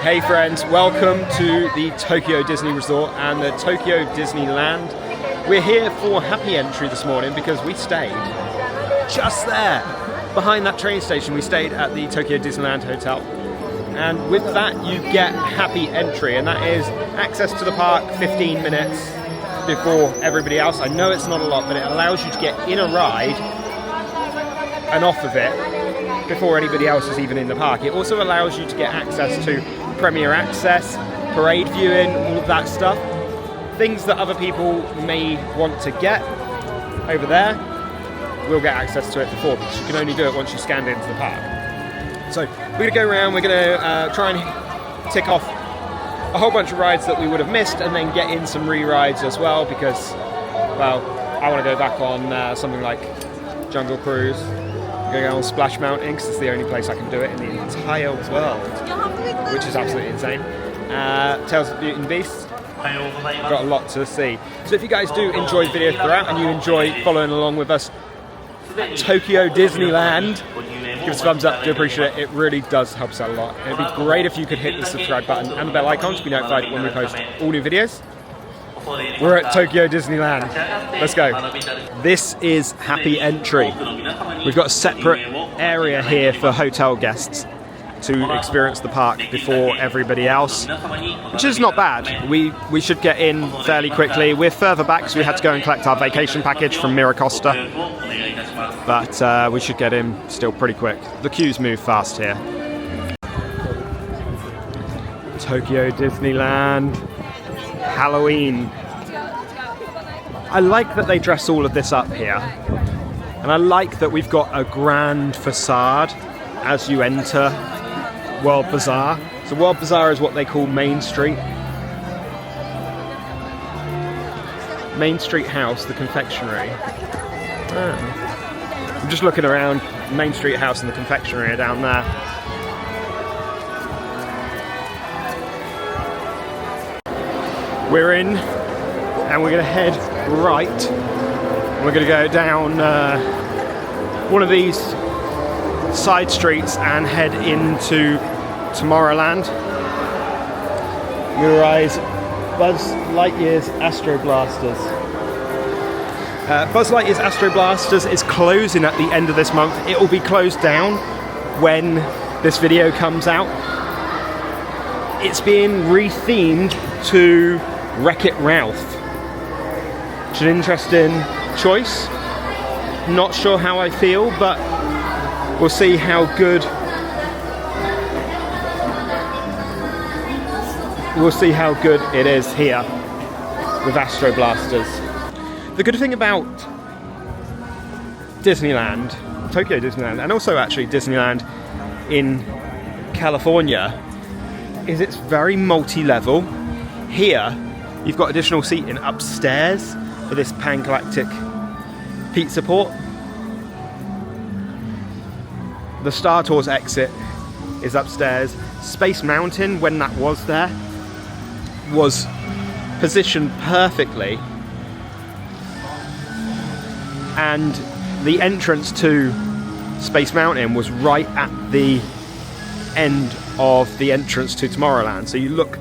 Hey friends, welcome to the Tokyo Disney Resort and the Tokyo Disneyland. We're here for happy entry this morning because we stayed just there. Behind that train station we stayed at the Tokyo Disneyland Hotel. And with that you get happy entry, and that is access to the park 15 minutes before everybody else. I know it's not a lot, but it allows you to get in a ride and off of it before anybody else is even in the park. It also allows you to get access to Premier Access, parade viewing, all of that stuff. Things that other people may want to get over there, we'll get access to it before, because you can only do it once you scanned into the park. So we're going to go around, we're going to try and tick off a whole bunch of rides that we would have missed, and then get in some re-rides as well, because, well, I want to go back on something like Jungle Cruise. I'm going to go on Splash Mountain because it's the only place I can do it in the entire world, which is absolutely insane. Tales of Beauty and the Beast. Got a lot to see. So if you guys do enjoy the video throughout and you enjoy following along with us at Tokyo Disneyland, give us a thumbs up, do appreciate it. It really does help us out a lot. It'd be great if you could hit the subscribe button and the bell icon to be notified when we post all new videos. We're at Tokyo Disneyland. Let's go. This is happy entry. We've got a separate area here for hotel guests to experience the park before everybody else, which is not bad. We should get in fairly quickly. We're further back, so we had to go and collect our vacation package from Miracosta, but we should get in still pretty quick. The queues move fast here. Tokyo Disneyland Halloween. I like that they dress all of this up here, and I like that we've got a grand facade as you enter World Bazaar. So World Bazaar is what they call Main Street. Main Street House, the confectionery. I'm just looking around. Main Street House and the confectionery are down there. We're in, and we're going to head right. We're going to go down one of these side streets and head into Tomorrowland. We rise Buzz Lightyear's Astro Blasters. Buzz Lightyear's Astro Blasters is closing at the end of this month. It will be closed down when this video comes out. It's being rethemed to Wreck-It Ralph. It's an interesting choice. Not sure how I feel, but we'll see how good. We'll see how good it is here with Astro Blasters. The good thing about Disneyland, Tokyo Disneyland, and also actually Disneyland in California, is it's very multi-level. Here, you've got additional seating upstairs for this Pan-Galactic pizza port. The Star Tours exit is upstairs. Space Mountain, when that was there, was positioned perfectly. And the entrance to Space Mountain was right at the end of the entrance to Tomorrowland. So you look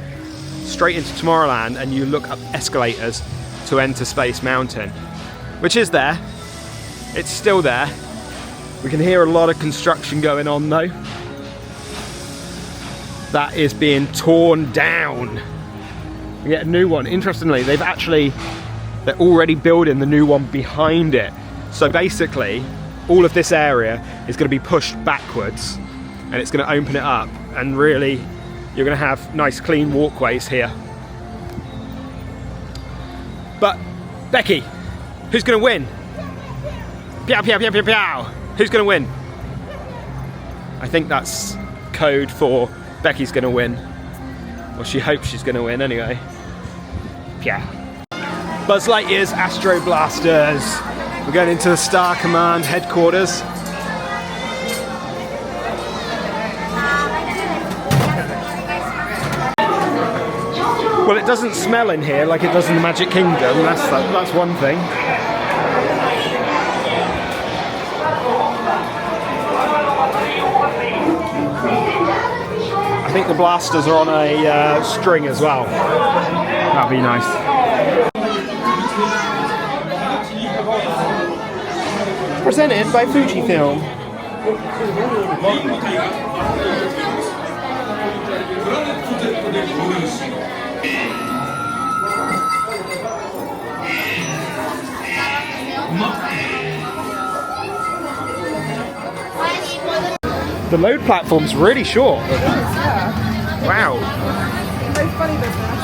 straight into Tomorrowland and you look up escalators to enter Space Mountain, which is there. It's still there. We can hear a lot of construction going on though. That is being torn down. We get a new one. Interestingly, they're already building the new one behind it. So basically, all of this area is going to be pushed backwards, and it's going to open it up, and really, you're going to have nice clean walkways here. But, Becky, who's going to win? Pow, pow, pow, pow, pow. Who's going to win? I think that's code for Becky's going to win. Well, she hopes she's going to win anyway. Yeah. Buzz Lightyear's Astro Blasters. We're going into the Star Command headquarters. Well, it doesn't smell in here like it does in the Magic Kingdom. That's one thing. I think the blasters are on a string as well. That'd be nice. Presented by Fujifilm. The load platform's really short. It is, yeah. Wow. No funny business.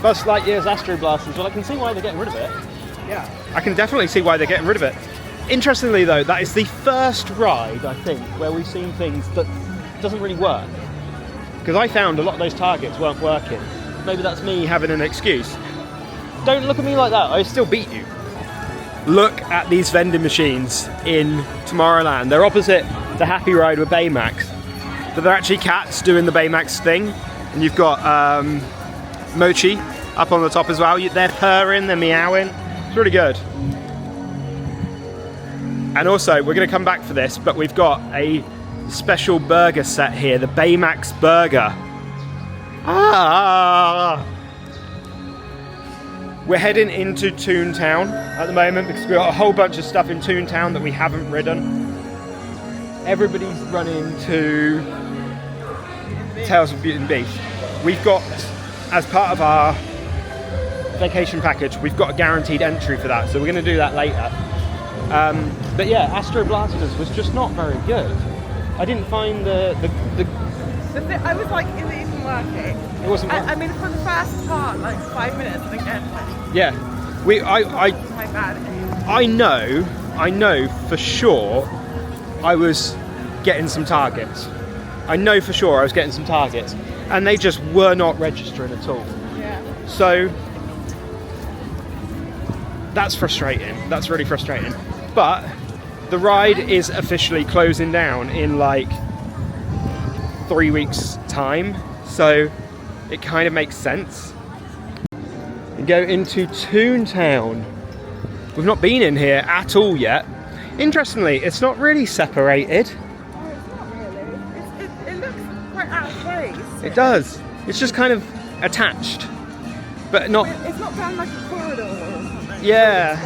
Buzz Lightyear's Astro blasters. Well, I can see why they're getting rid of it. Yeah. I can definitely see why they're getting rid of it. Interestingly though, that is the first ride, I think, where we've seen things that doesn't really work. Because I found a lot of those targets weren't working. Maybe that's me having an excuse. Don't look at me like that, I still beat you. Look at these vending machines in Tomorrowland. They're opposite the Happy Ride with Baymax. But they're actually cats doing the Baymax thing. And you've got Mochi up on the top as well. They're purring, they're meowing. It's really good. And also, we're going to come back for this, but we've got a special burger set here, the Baymax Burger. Ah! We're heading into ToonTown at the moment because we've got a whole bunch of stuff in ToonTown that we haven't ridden. Everybody's running to Tales of Beauty and Beast. We've got, as part of our vacation package, we've got a guaranteed entry for that, so we're going to do that later. But yeah, Astro Blasters was just not very good. I didn't find the I was like, is it even working? It wasn't. I mean, for the first part, like 5 minutes, and again. Yeah, I know for sure I was getting some targets. I know for sure I was getting some targets, and they just were not registering at all. Yeah. So that's frustrating. That's really frustrating. But the ride is officially closing down in like 3 weeks' time, so it kind of makes sense. And go into ToonTown. We've not been in here at all yet. Interestingly, it's not really separated. Oh, it's not really. It looks quite out of place. It does. It's just kind of attached, but not. It's not down like a corridor or something. Yeah.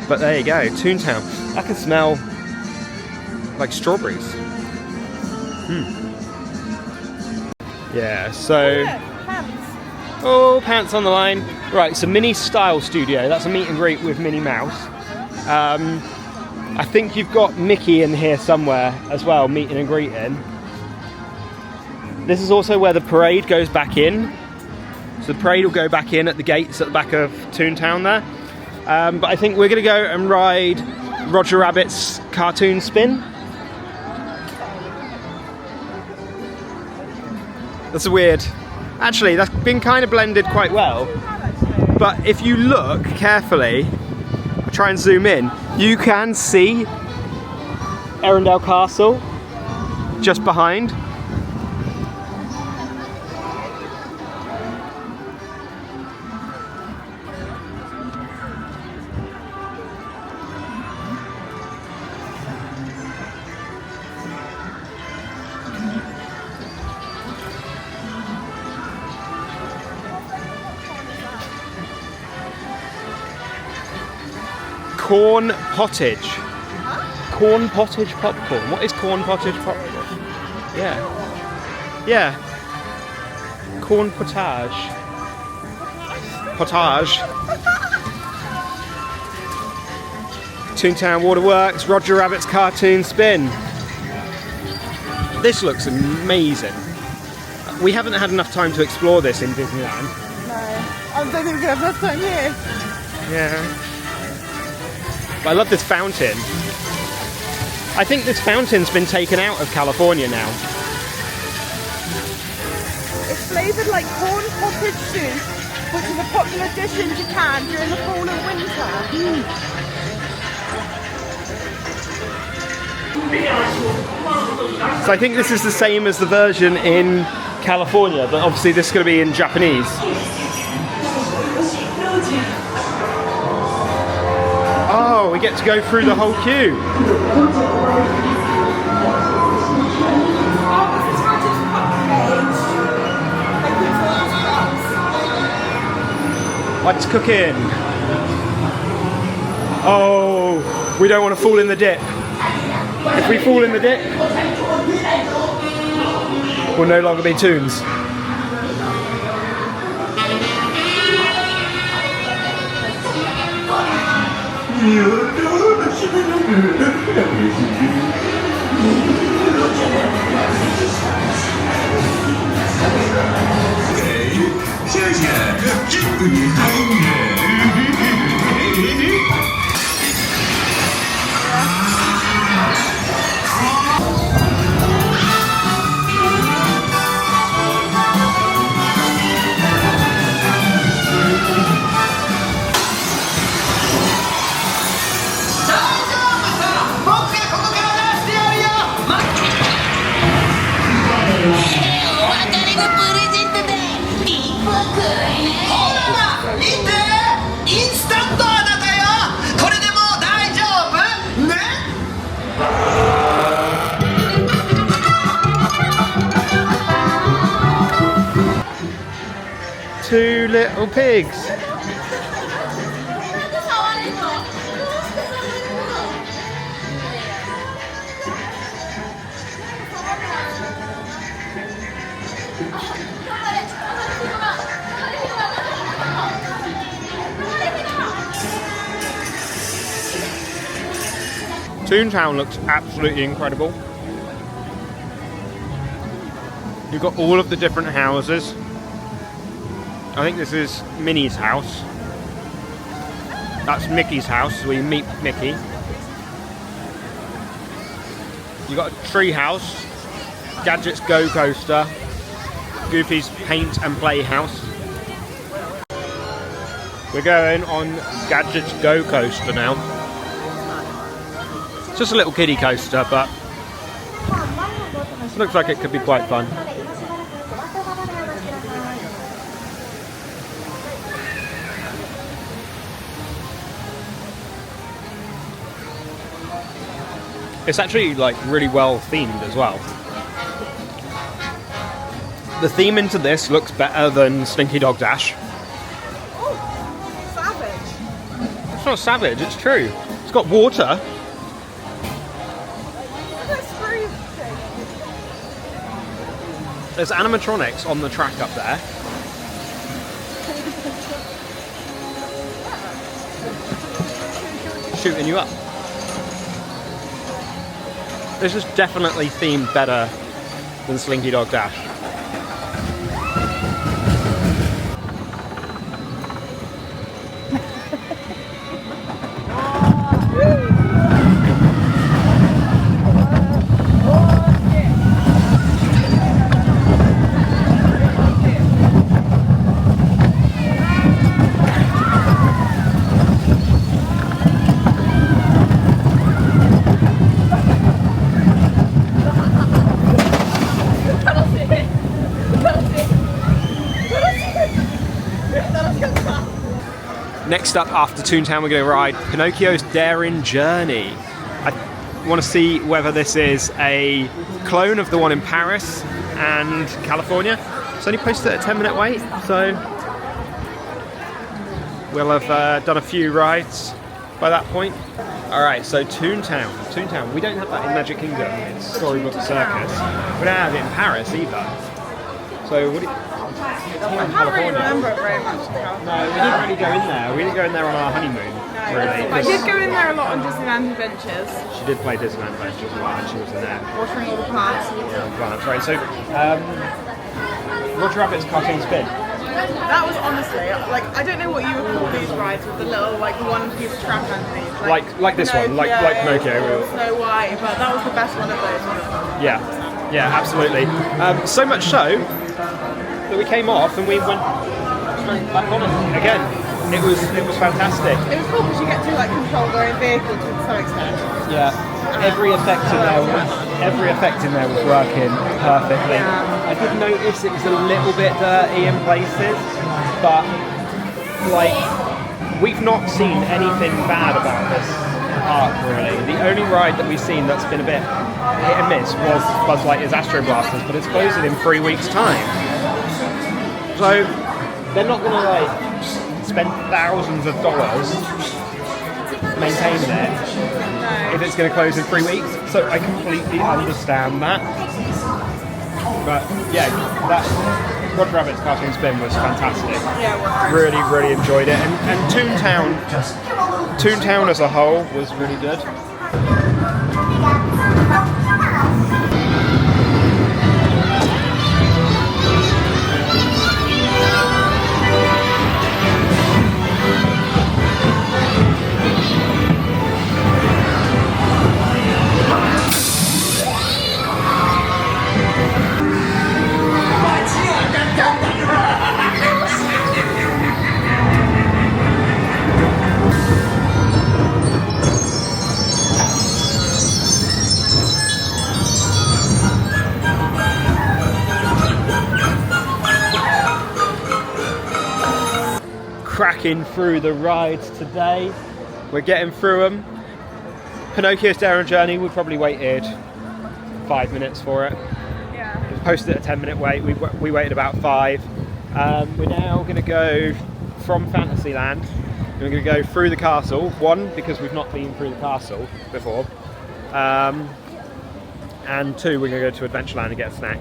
But there you go, ToonTown. I can smell like strawberries. Yeah, so. Pants. Oh, pants on the line. Right, so Minnie Style Studio. That's a meet and greet with Minnie Mouse. I think you've got Mickey in here somewhere as well, meeting and greeting. This is also where the parade goes back in. So the parade will go back in at the gates at the back of ToonTown there. But I think we're going to go and ride Roger Rabbit's cartoon spin. That's weird. Actually, that's been kind of blended quite well. But if you look carefully, I'll try and zoom in, you can see Arendelle Castle just behind. Corn pottage. Huh? Corn pottage popcorn. What is corn pottage popcorn? Yeah. Yeah. Corn potage. Potage. ToonTown Waterworks, Roger Rabbit's cartoon spin. This looks amazing. We haven't had enough time to explore this in Disneyland. No. I don't think we're going to have enough time here. Yeah. But I love this fountain. I think this fountain's been taken out of California now. It's flavoured like corn pottage soup, which is a popular dish in Japan during the fall and winter. So I think this is the same as the version in California, but obviously this is going to be in Japanese. Oh, we get to go through the whole queue. What's cooking? Oh, we don't want to fall in the dip. If we fall in the dip, we'll no longer be Toons. Two little pigs. ToonTown looks absolutely incredible. You've got all of the different houses. I think this is Minnie's house. That's Mickey's house, where you meet Mickey. You've got a tree house, Gadget's Go Coaster, Goofy's Paint and Play house. We're going on Gadget's Go Coaster now. It's just a little kiddie coaster, but it looks like it could be quite fun. It's actually like really well themed as well. The theme into this looks better than Slinky Dog Dash. Oh, savage. It's not savage, it's true. It's got water. There's animatronics on the track up there. Shooting you up. This is definitely themed better than Slinky Dog Dash. Next up after ToonTown, we're going to ride Pinocchio's Daring Journey. I want to see whether this is a clone of the one in Paris and California. It's only posted at a 10-minute wait, so we'll have done a few rides by that point. Alright, so ToonTown. ToonTown, we don't have that in Magic Kingdom, it's Storybook Circus. We don't have it in Paris either. So what do you... I can't really remember it very much now. No, we didn't really go in there. We didn't go in there on our honeymoon, really. I did go in there a lot on Disneyland Adventures. She did play Disneyland Adventures a lot, and she was in there. Watering all the plants. Yeah, plants, right. So, Roger Rabbit's Cartoon Spin. That was honestly, like, I don't know what you would call these rides with the little, like, one-piece track underneath. Like this one, like Pinocchio. Snow White, but that was the best one of those. Yeah, yeah, absolutely. So much so that we came off and we went straight back on it again. It was fantastic. It was cool because you get to like control their own vehicle to some extent. Yeah, every effect in there was working perfectly. Yeah. I did notice it was a little bit dirty in places, but like we've not seen anything bad about this park really. The only ride that we've seen that's been a bit hit and miss was Buzz Lightyear's Astro Blasters, but it's closing in 3 weeks' time. So they're not going to like spend thousands of dollars maintaining it if it's going to close in 3 weeks. So I completely understand that. But yeah, that Roger Rabbit's Cartoon Spin was fantastic. Yeah, really, really enjoyed it. And ToonTown as a whole was really good. Cracking through the rides today. We're getting through them. Pinocchio's Daring Journey, we probably waited 5 minutes for it. Yeah. It was posted at a 10-minute wait. We waited about 5. We're now going to go from Fantasyland. We're going to go through the castle. 1, because we've not been through the castle before. And 2, we're going to go to Adventureland and get a snack.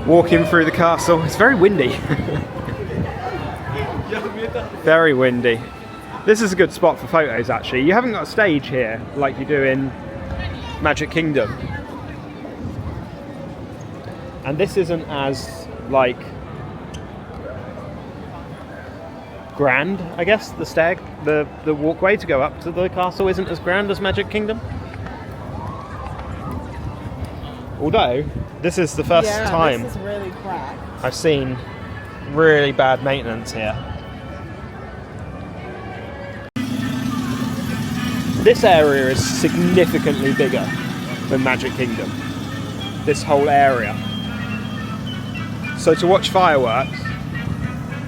Walking through the castle. It's very windy. Very windy. This is a good spot for photos actually. You haven't got a stage here like you do in Magic Kingdom. And this isn't as like grand, I guess. The walkway to go up to the castle isn't as grand as Magic Kingdom. Although this is the first time this is really crap. I've seen really bad maintenance here. This area is significantly bigger than Magic Kingdom. This whole area. So to watch fireworks,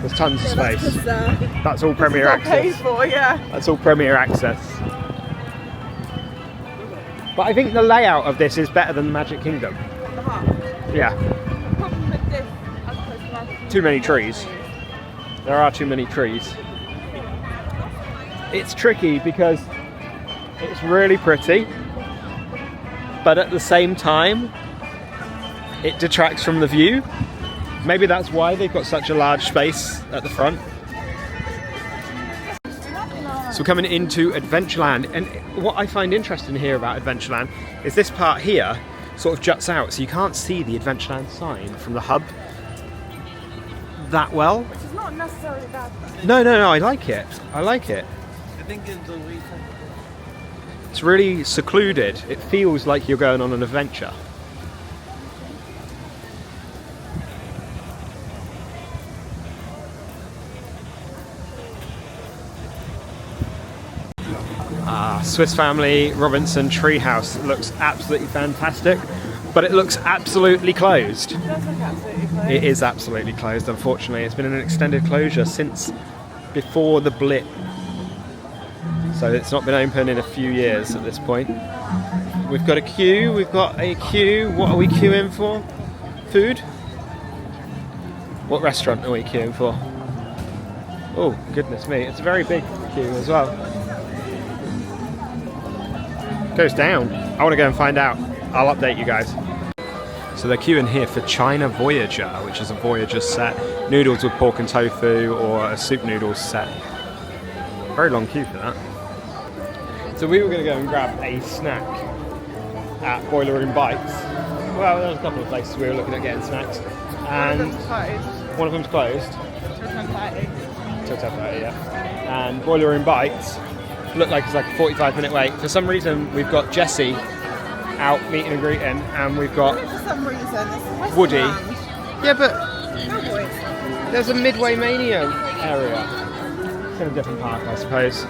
there's tons of space. That's all Premier Access. Paid for, yeah. That's all Premier Access. But I think the layout of this is better than Magic Kingdom. Yeah. The problem with this, as opposed to Magic Kingdom, Too many trees. There are too many trees. It's tricky because it's really pretty, but at the same time, it detracts from the view. Maybe that's why they've got such a large space at the front. So we're coming into Adventureland, and what I find interesting here about Adventureland is this part here sort of juts out, so you can't see the Adventureland sign from the hub that well. Which is not necessarily bad though. No, I like it. I like it. I think it's the reason. It's really secluded. It feels like you're going on an adventure. Swiss Family Robinson Treehouse looks absolutely fantastic, but it looks absolutely closed. It does look absolutely closed. It is absolutely closed, unfortunately. It's been an extended closure since before the blip. So it's not been open in a few years at this point. We've got a queue. What are we queuing for? Food? What restaurant are we queuing for? Oh, goodness me. It's a very big queue as well. Goes down. I want to go and find out. I'll update you guys. So they're queuing here for China Voyager, which is a Voyager set. Noodles with pork and tofu, or a soup noodles set. Very long queue for that. So we were going to go and grab a snack at Boiler Room Bites. Well, there was a couple of places we were looking at getting snacks. And Closed. one of them's closed. Till 10:30. Till 10:30, yeah. And Boiler Room Bites look like it's like a 45-minute wait. For some reason, we've got Jessie out meeting and greeting, and we've got For some reason, this is Woody. Westernland. Yeah, but Cowboys. there's a Midway Mania area. It's in a different park, I suppose.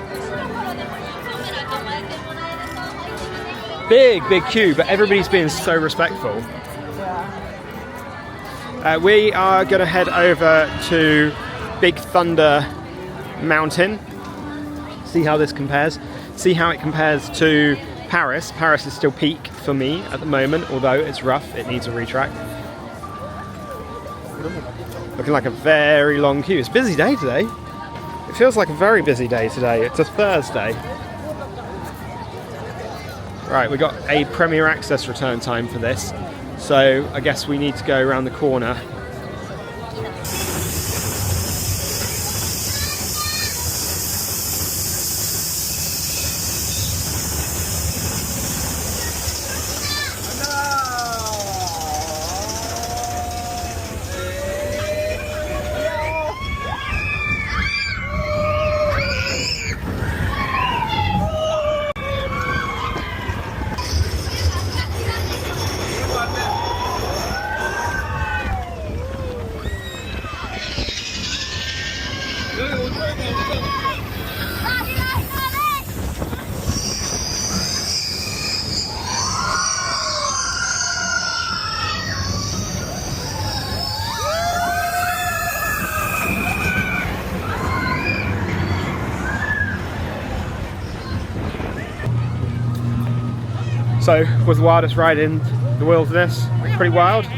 Big queue, but everybody's being so respectful. Yeah. We are going to head over to Big Thunder Mountain. See how this compares. See how it compares to Paris. Paris is still peak for me at the moment, although it's rough. It needs a retrack. Looking like a very long queue. It's a busy day today. It feels like a very busy day today. It's a Thursday. Right, we got a Premier Access return time for this, so I guess we need to go around the corner. So, was the wildest ride in the wilderness? Pretty wild? You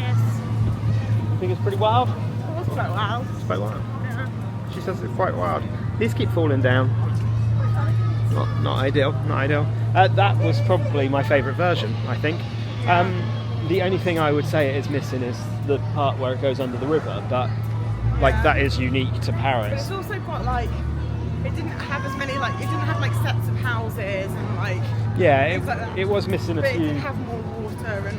think it's pretty wild? It was quite wild. It's quite wild. Yeah. She says it's quite wild. These keep falling down. Not ideal, not ideal. That was probably my favourite version, I think. The only thing I would say it is missing is the part where it goes under the river, but like that is unique to But Paris. it's also got like, it didn't have as many like, it didn't have like sets of houses and like. Yeah, things like that. it was missing a But it few. did have more water and.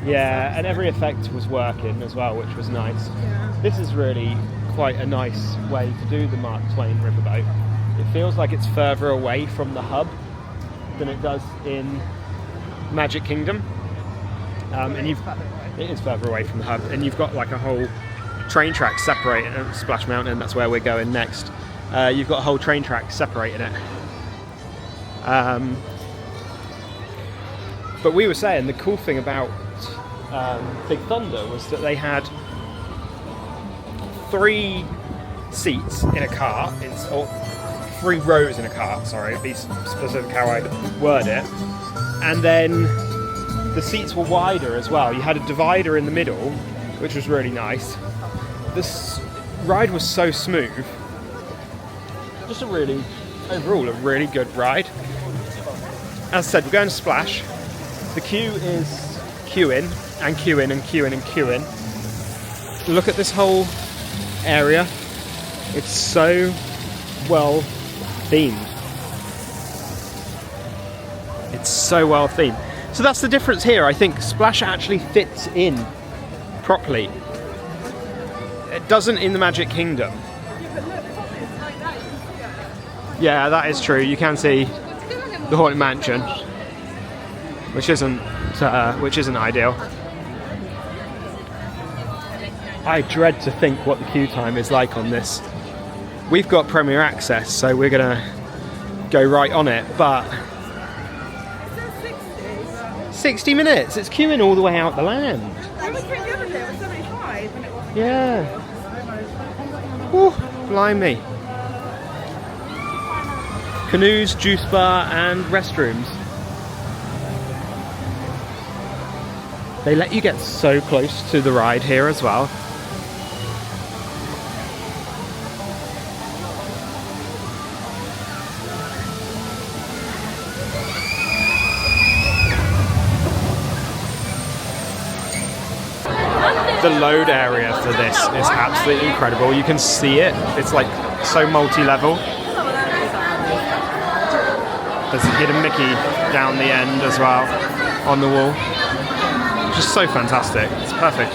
Yeah, and every effect was working as well, which was nice. Yeah. This is really quite a nice way to do the Mark Twain Riverboat. It feels like it's further away from the hub than it does in Magic Kingdom. And it is further away from the hub, and you've got like a whole train track separating Splash Mountain. That's where we're going next. You've got a whole train track separating it. But we were saying the cool thing about Big Thunder was that they had 3 seats in a car, or 3 rows in a car, sorry, to be specific how I word it. And then the seats were wider as well. You had a divider in the middle, which was really nice. This ride was so smooth. Just overall a really good ride. As I said, we're going to Splash. The queue is queuing and queuing and queuing and queuing. Look at this whole area. It's so well themed. It's so well themed. So that's the difference here. I think Splash actually fits in properly. It doesn't in the Magic Kingdom. Yeah, that is true. You can see the Haunted Mansion, which isn't ideal. I dread to think what the queue time is like on this. We've got Premier Access, so we're gonna go right on it, but 60 minutes. It's queuing all the way out the land. I was pretty good with it. It was 75 and it was. Yeah. Whew, blimey. Canoes, juice bar, and restrooms. They let you get so close to the ride here as well. The load area for this is absolutely incredible. You can see it. It's like so multi-level. There's a hidden Mickey down the end as well on the wall. Just so fantastic. It's perfect.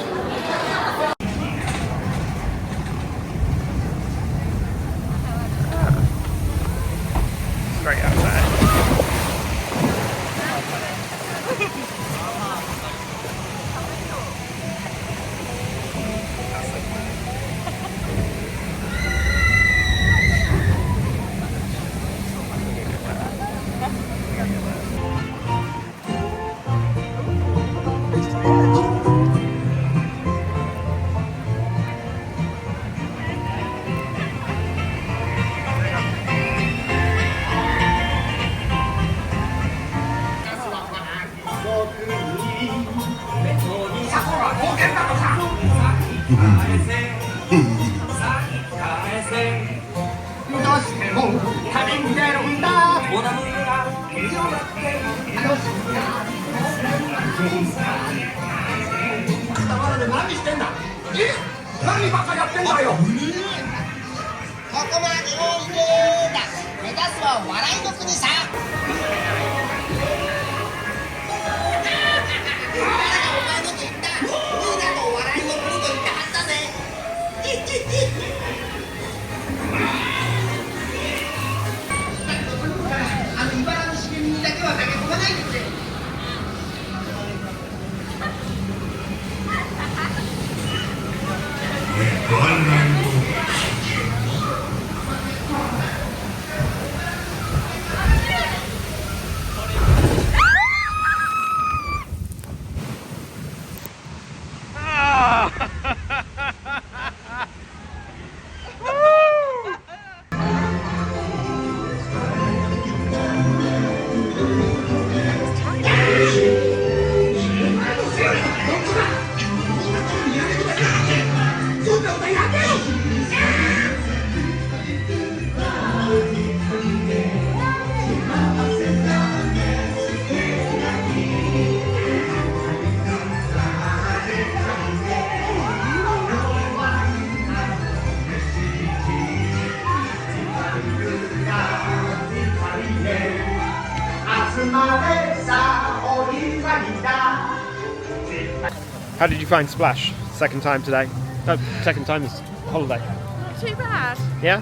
How did you find Splash? Second time today? No, second time this holiday. Not too bad. Yeah?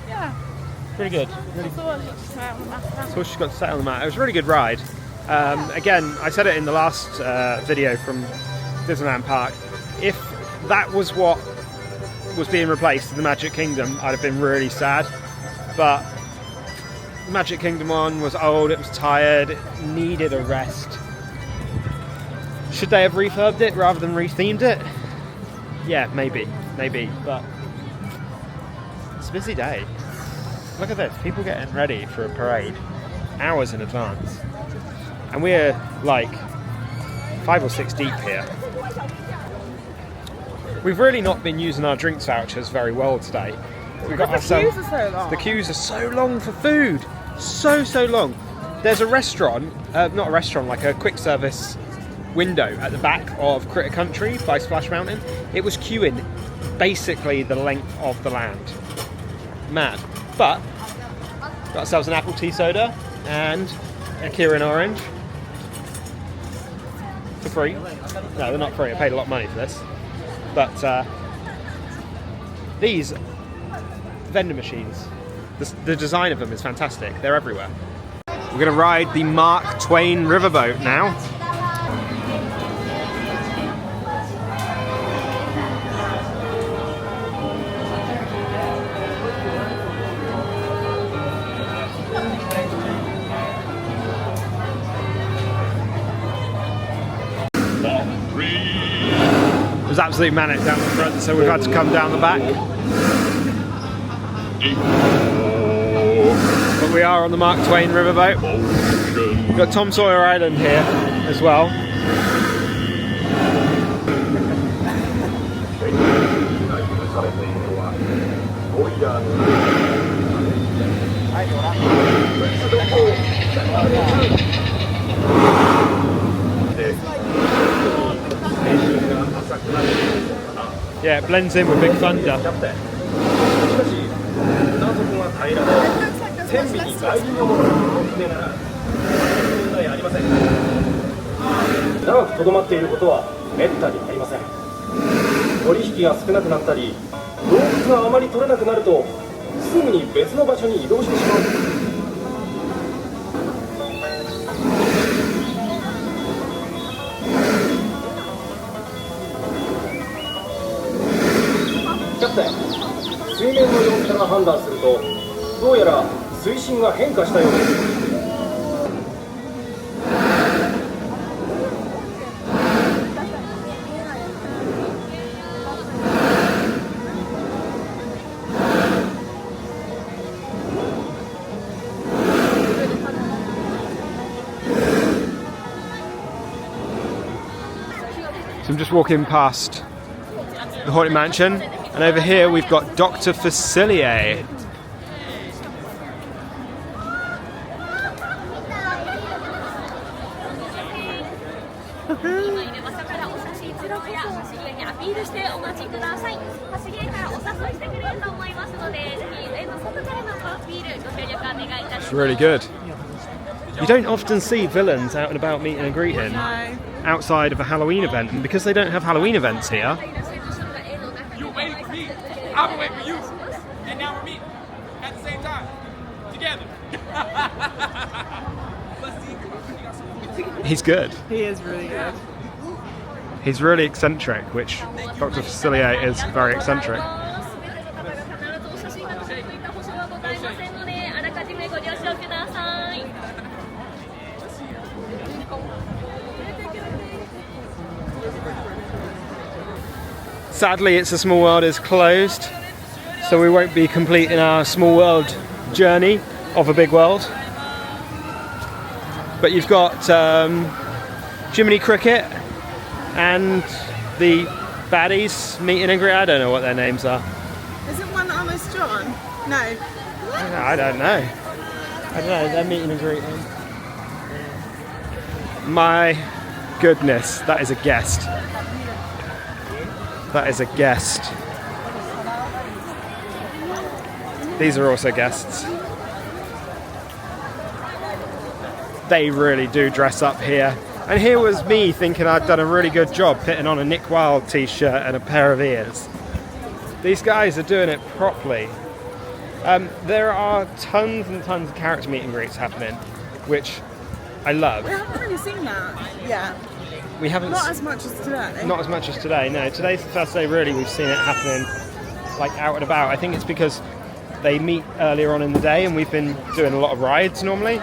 Yeah. Pretty good. Really thought she'd stay on the mat. So she got to stay on the mat. It was a really good ride. Again, I said it in the last video from Disneyland Park. If that was what was being replaced in the Magic Kingdom, I'd have been really sad. But the Magic Kingdom one was old, it was tired, it needed a rest. Should they have refurbed it rather than rethemed it? Yeah, maybe, but it's a busy day. Look at this, people getting ready for a parade hours in advance. And we're like 5 or 6 deep here. We've really not been using our drinks vouchers very well today. We've got The queues are so long. The queues are so long for food. So long. There's a restaurant, not a restaurant, like a quick service window at the back of Critter Country by Splash Mountain. It was queuing basically the length of the land. Mad. But got ourselves an apple tea soda and a Kirin orange for free. No, they're not free. I paid a lot of money for this. But these vending machines, the design of them is fantastic. They're everywhere. We're going to ride the Mark Twain Riverboat now. It was absolutely manic down the front, so we've had to come down the back. But we are on the Mark Twain Riverboat. We've got Tom Sawyer Island here as well. Yeah, it blends in with Big Thunder. It looks like there's much less to 長くとどまっていることはめったにありません。取引が少なくなったり、動物があまり取れなくなるとすぐに別の場所に移動してしまう。キャプテン、水面の様子から判断すると、どうやら水深が変化したようです。So I'm just walking past the Haunted Mansion. And over here we've got Dr. Facilier. It's really good. You don't often see villains out and about meeting and greeting outside of a Halloween event, and because they don't have Halloween events here. You waiting for me? I've been waiting for you, and now we're meeting at the same time, together. He's good. He is really good. He's really eccentric, which Dr. Facilier is very eccentric. Sadly, It's a Small World is closed, so we won't be completing our Small World journey of a big world. But you've got Jiminy Cricket and the baddies meeting and greet. I don't know what their names are. Is it one almost John? No. I don't know. They're meeting and greeting. My goodness, that is a guest. That is a guest. These are also guests. They really do dress up here. And here was me thinking I'd done a really good job putting on a Nick Wilde t-shirt and a pair of ears. These guys are doing it properly. There are tons and tons of character meet and greets happening, which I love. We haven't really seen that yet. We haven't. Not as much as today. Not as much as today. No, today's the first day really we've seen it happening, like out and about. I think it's because they meet earlier on in the day, and we've been doing a lot of rides normally.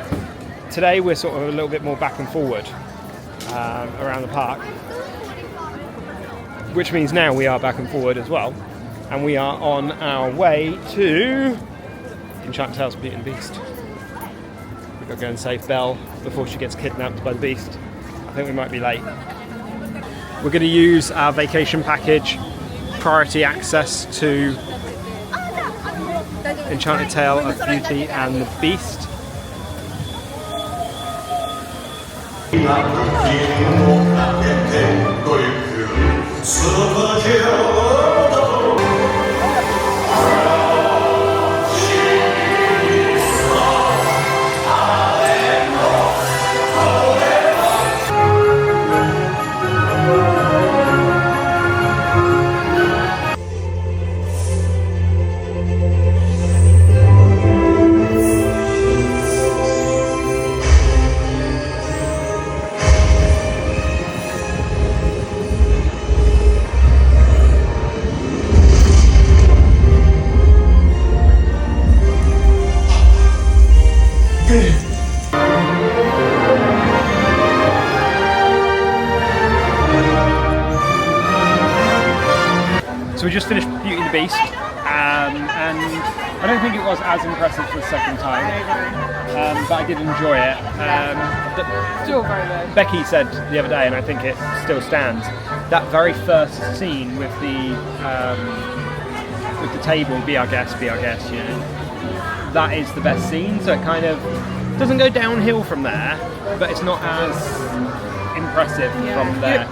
Today we're sort of a little bit more back and forward around the park, which means now we are back and forward as well, and we are on our way to Enchanted Tales of Beauty and the Beast. We've got to go and save Belle before she gets kidnapped by the Beast. I think we might be late. We're going to use our vacation package priority access to Enchanted Tale of Beauty and the Beast. So we just finished Beauty and the Beast, and I don't think it was as impressive for the second time, but I did enjoy it. Still very good. Becky said the other day, and I think it still stands, that very first scene with the table, be our guest, you know, that is the best scene. So it kind of doesn't go downhill from there, but it's not as impressive from there.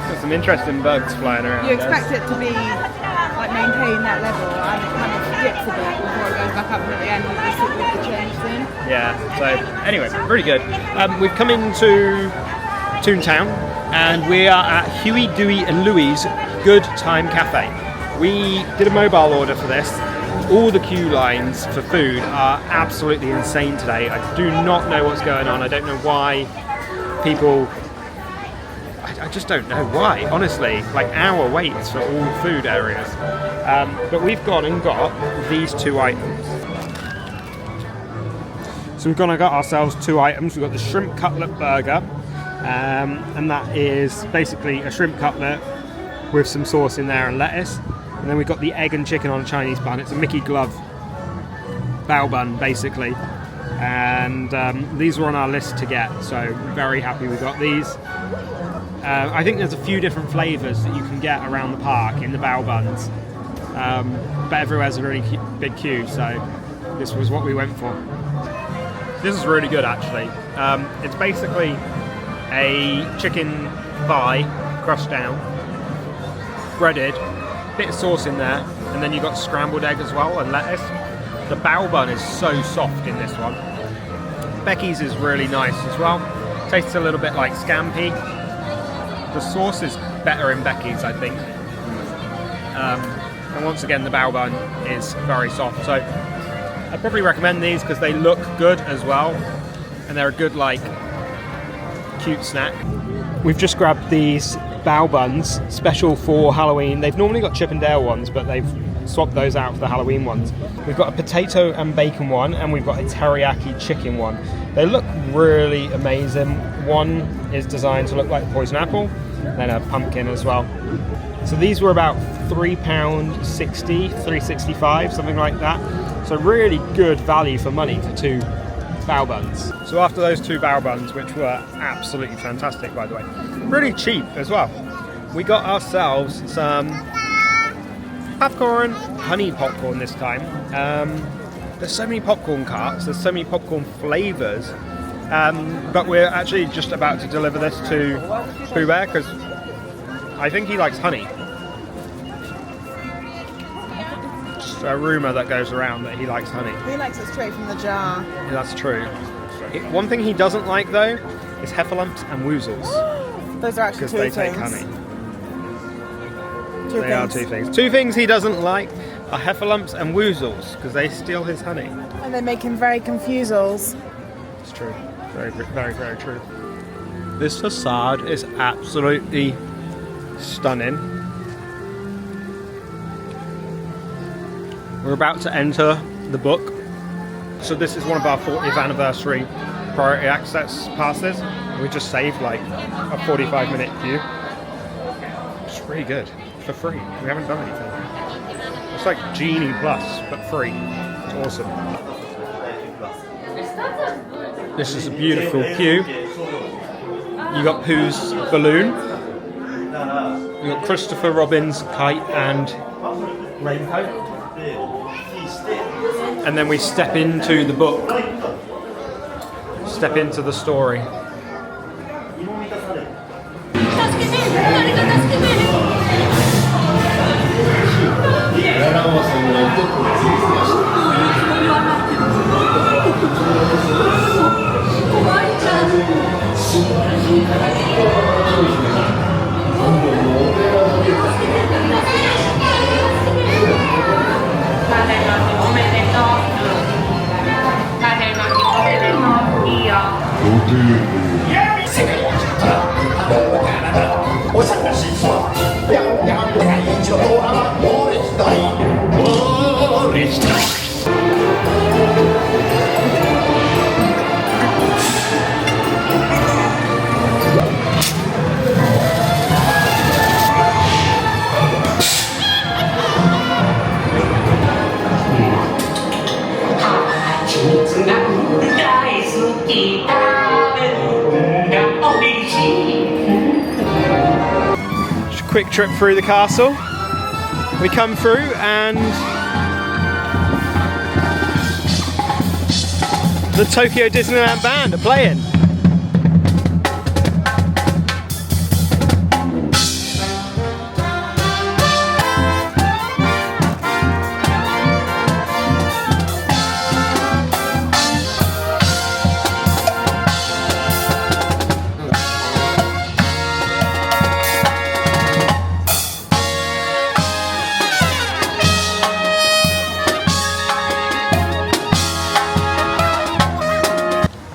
There's some interesting bugs flying around. You expect it to be like maintain that level, and it kind of dips a bit before it goes back up at the end with the change thing. Yeah, so anyway, really good. We've come into ToonTown, and we are at Huey, Dewey and Louie's Good Time Cafe. We did a mobile order for this. All the queue lines for food are absolutely insane today. I do not know what's going on. I don't know why people... I just don't know why, honestly. Like hour waits for all food areas. But we've gone and got these two items. So we've gone and got ourselves two items. We've got the shrimp cutlet burger, and that is basically a shrimp cutlet with some sauce in there and lettuce. And then we've got the egg and chicken on a Chinese bun. It's a Mickey Glove bao bun, basically. And these were on our list to get, so very happy we got these. I think there's a few different flavours that you can get around the park in the bao buns, but everywhere's a really big queue, so this was what we went for. This is really good actually. It's basically a chicken thigh crushed down, breaded, bit of sauce in there, and then you've got scrambled egg as well and lettuce. The bao bun is so soft in this one. Becky's is really nice as well. Tastes a little bit like scampi. The sauce is better in Becky's, I think. And once again, the bao bun is very soft. So I'd probably recommend these because they look good as well, and they're a good, like, cute snack. We've just grabbed these bao buns, special for Halloween. They've normally got Chip and Dale ones, but they've swapped those out for the Halloween ones. We've got a potato and bacon one, and we've got a teriyaki chicken one. They look really amazing. One is designed to look like a poison apple, then a pumpkin as well. So these were about £3.60, £3.65, something like that. So really good value for money for two bao buns. So after those two bao buns, which were absolutely fantastic by the way, really cheap as well, we got ourselves some popcorn, honey popcorn this time. There's so many popcorn carts, there's so many popcorn flavours, but we're actually just about to deliver this to Pooh Bear because I think he likes honey. Just a rumour that goes around that he likes honey. He likes it straight from the jar. Yeah, that's true. One thing he doesn't like though is heffalumps and woozles. Those are actually because two they things. take honey. Two They things. are two things. Two things he doesn't like are heffalumps and woozles because they steal his honey. And they make him very confusals. It's true. Very, very, very true. This facade is absolutely stunning. We're about to enter the book. So this is one of our 40th anniversary priority access passes. We just saved like a 45-minute queue. It's really good. For free. We haven't done anything. It's like Genie Plus, but free. It's awesome. This is a beautiful queue. You got Pooh's balloon. You got Christopher Robin's kite and raincoat. And then we step into the book. Step into the story. Quick trip through the castle. We come through and the Tokyo Disneyland band are playing.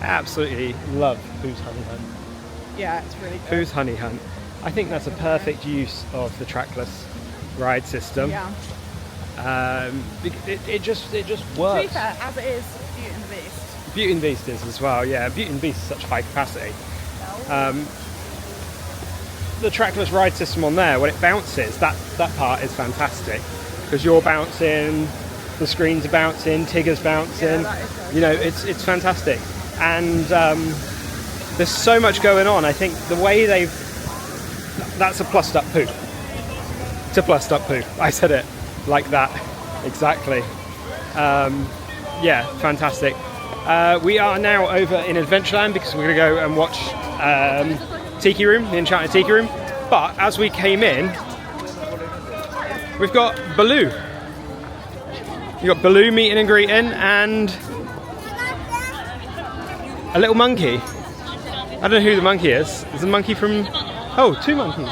Absolutely love Pooh's Honey Hunt. Yeah, it's really good. Pooh's Honey Hunt. I think that's a perfect use of the trackless ride system. Yeah. It just To be works. fair, as it is Beauty and the Beast. Beauty and the Beast is as well, yeah. Beauty and the Beast is such high capacity. The trackless ride system on there, when it bounces, that part is fantastic because you're bouncing, the screens are bouncing, Tigger's bouncing. Yeah, that is so you know, it's fantastic. And there's so much going on. I think the way they've That's a plussed up poo. It's a plussed up poo. I said it like that. Exactly. Yeah, fantastic. We are now over in Adventureland because we're going to go and watch Tiki Room, the Enchanted Tiki Room. But as we came in, we've got Baloo. You've got Baloo meeting and greeting and a little monkey. I don't know who the monkey is. There's a monkey from... Oh, two monkeys.